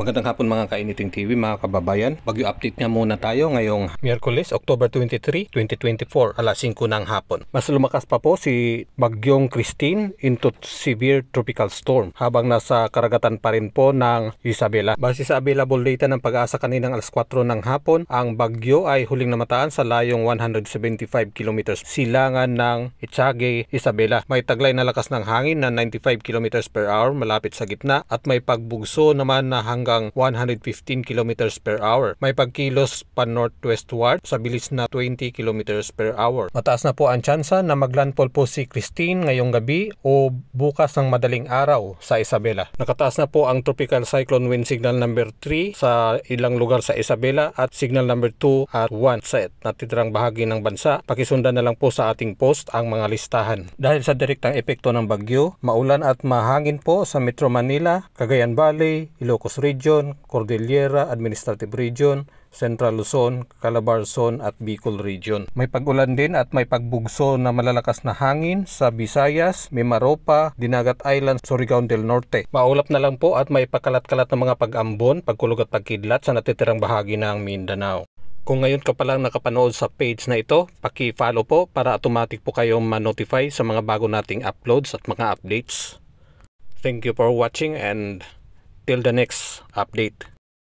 Magandang hapon mga Kainiting TV, mga kababayan. Bagyo update nga muna tayo ngayong Miyerkules, October 23, 2024, alas 5 ng hapon. Mas lumakas pa po si Bagyong Christine into severe tropical storm habang nasa karagatan pa rin po ng Isabela. Base sa available data ng Pag-asa kaninang alas 4 ng hapon, ang bagyo ay huling namataan sa layong 175 kilometers silangan ng Itiage, Isabela. May taglay na lakas ng hangin na 95 kilometers per hour malapit sa gitna at may pagbugso naman na hanggang 115 km per hour. May pagkilos pa northwestward sa bilis na 20 km per hour. Mataas na po ang tsansa na maglandfall po si Christine ngayong gabi o bukas ng madaling araw sa Isabela. Nakataas na po ang tropical cyclone wind signal number 3 sa ilang lugar sa Isabela at signal number 2 at 1 sa natitirang bahagi ng bansa. Pakisundan na lang po sa ating post ang mga listahan. Dahil sa direktang epekto ng bagyo, maulan at mahangin po sa Metro Manila, Cagayan Valley, Ilocos Region, Cordillera Administrative Region, Central Luzon, Calabarzon at Bicol Region. May pag-ulan din at may pagbugso na malalakas na hangin sa Visayas, Mimaropa, Dinagat Island, Surigao del Norte. Maulap na lang po at may pakalat-kalat na mga pag-ambon, pagkulog at pagkidlat sa natitirang bahagi ng Mindanao. Kung ngayon ka palang nakapanood sa page na ito, paki-follow po para automatic po kayong ma-notify sa mga bago nating uploads at mga updates. Thank you for watching and till the next update.